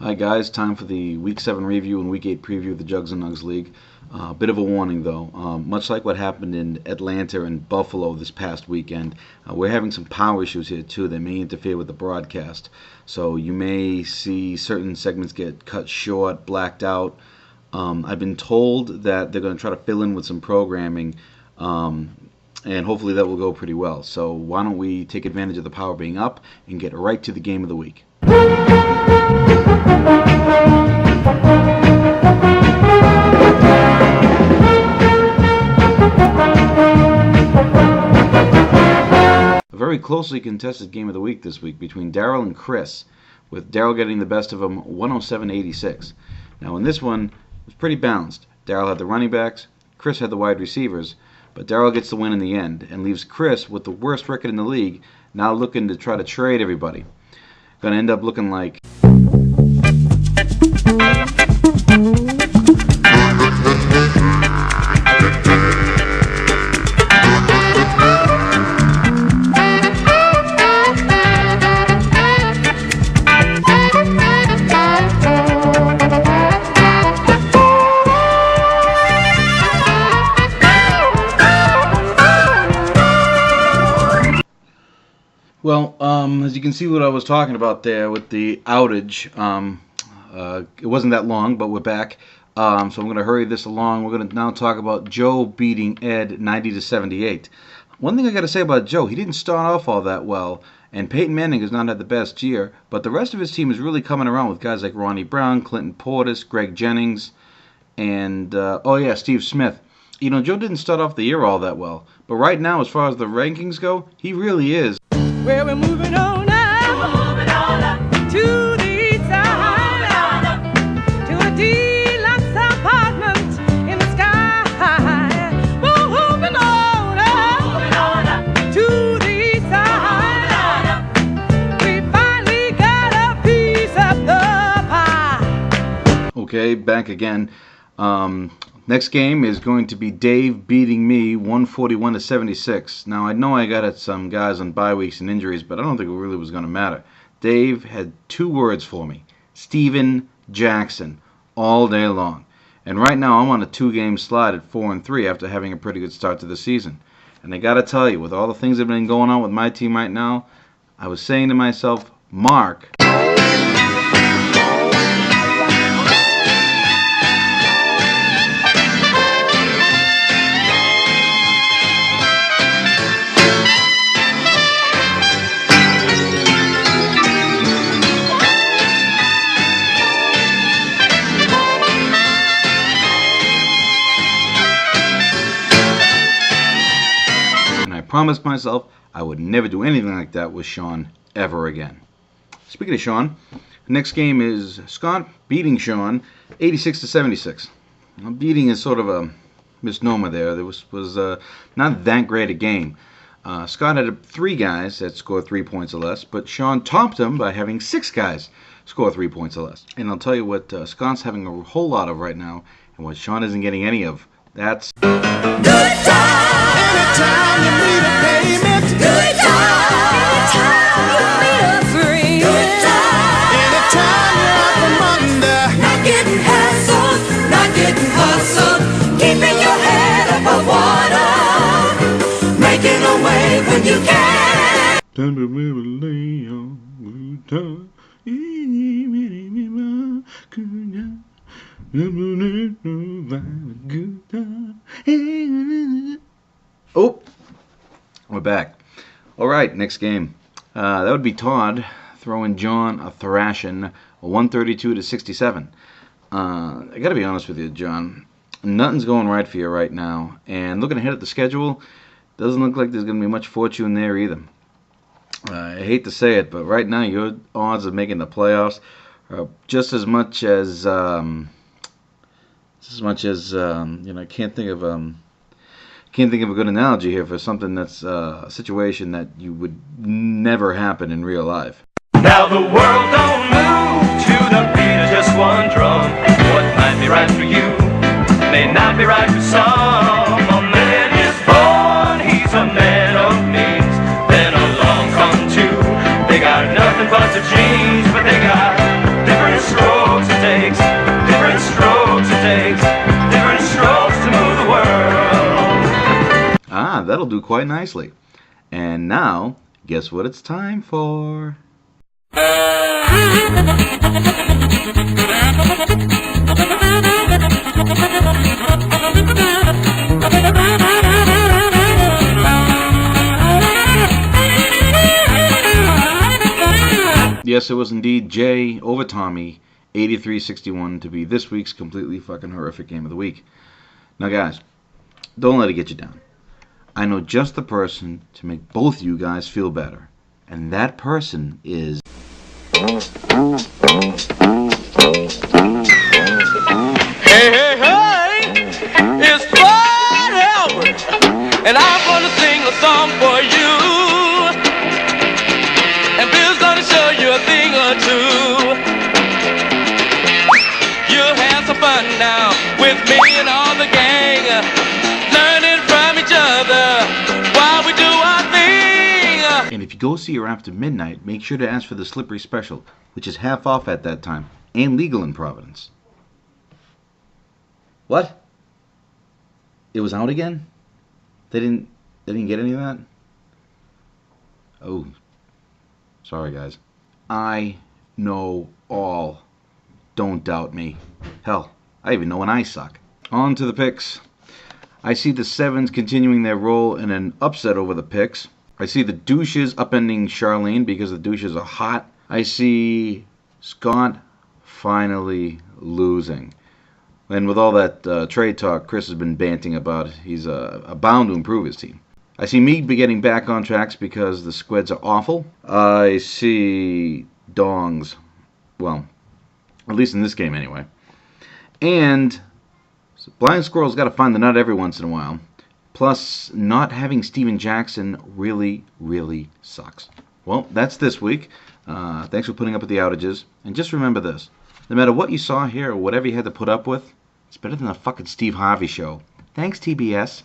Hi guys, time for the Week 7 review and Week 8 preview of the Jugs and Nugs League. Bit of a warning though, much like what happened in Atlanta and Buffalo this past weekend, we're having some power issues here too that may interfere with the broadcast. So you may see certain segments get cut short, blacked out. I've been told that they're going to try to fill in with some programming, and hopefully that will go pretty well. So why don't we take advantage of the power being up and get right to the game of the week. A very closely contested game of the week this week between Daryl and Chris, with Daryl getting the best of them 107-86. Now in this one, it was pretty balanced. Daryl had the running backs, Chris had the wide receivers, but Daryl gets the win in the end and leaves Chris with the worst record in the league, now looking to try to trade everybody. Going to end up looking like as you can see what I was talking about there with the outage. It wasn't that long, but we're back. So I'm going to hurry this along. We're going to now talk about Joe beating Ed 90-78. One thing I got to say about Joe, he didn't start off all that well, and Peyton Manning has not had the best year, but the rest of his team is really coming around with guys like Ronnie Brown, Clinton Portis, Greg Jennings, and Steve Smith. You know, Joe didn't start off the year all that well, but right now, as far as the rankings go, he really is. Well, we're moving on up to the east side, to a deluxe apartment in the sky. We're moving on up to the east side. We finally got a piece of the pie. Okay, back again. Next game is going to be Dave beating me 141-76. Now I know I got some guys on bye weeks and injuries, but I don't think it really was going to matter. Dave had 2 words for me: Steven Jackson, all day long. And right now I'm on a 2-game slide at 4-3 after having a pretty good start to the season. And I got to tell you, with all the things that have been going on with my team right now, I was saying to myself, Mark. Promised myself I would never do anything like that with Sean ever again. Speaking of Sean, the next game is Scott beating Sean 86-76. Now, beating is sort of a misnomer there. There was not that great a game. Scott had 3 guys that scored 3 points or less, but Sean topped him by having 6 guys score 3 points or less. And I'll tell you what Scott's having a whole lot of right now, and what Sean isn't getting any of. That's Good time. Anytime you need a payment. Good time. Anytime you need a friend. Good time. Anytime you're out from under. Not getting hassled, not getting hustled. Keeping your head above water. Making a way when you can. Time to lay on good time. Oh, we're back. All right, next game. That would be Todd throwing John a thrashing, 132-67. I got to be honest with you, John. Nothing's going right for you right now. And looking ahead at the schedule, doesn't look like there's going to be much fortune there either. I hate to say it, but right now your odds of making the playoffs are just as much as I can't think of a good analogy here for something that's a situation that you would never happen in real life. Now the world don't move to the beat of just one drum. What might be right for you may not be right for some. A man is born, he's a man of means. Then along come 2. They got nothing but the jeans, but they got different strokes. Ah, that'll do quite nicely. And now, guess what it's time for? Yes, it was indeed Jay over Tommy, 8361, to be this week's completely fucking horrific game of the week. Now, guys, don't let it get you down. I know just the person to make both you guys feel better, and that person is... Hey, hey, hey, it's Fred Albert, and I'm gonna sing a song for you. And Bill's gonna show you a thing or two. You'll have some fun now with me and all the gang, learning from each other while we do our thing. And if you go see her after midnight, make sure to ask for the Slippery Special, which is half off at that time, and legal in Providence. What? It was out again? They didn't get any of that? Oh. Sorry, guys. I know all. Don't doubt me. Hell, I even know when I suck. On to the picks. I see the Sevens continuing their role in an upset over the picks. I see the douches upending Charlene because the douches are hot. I see Scott finally losing. And with all that trade talk Chris has been banting about, he's bound to improve his team. I see me be getting back on tracks because the squids are awful. I see dongs. Well, at least in this game anyway. And Blind Squirrel's got to find the nut every once in a while. Plus, not having Steven Jackson really, really sucks. Well, that's this week. Thanks for putting up with the outages. And just remember this. No matter what you saw here or whatever you had to put up with, it's better than a fucking Steve Harvey show. Thanks, TBS.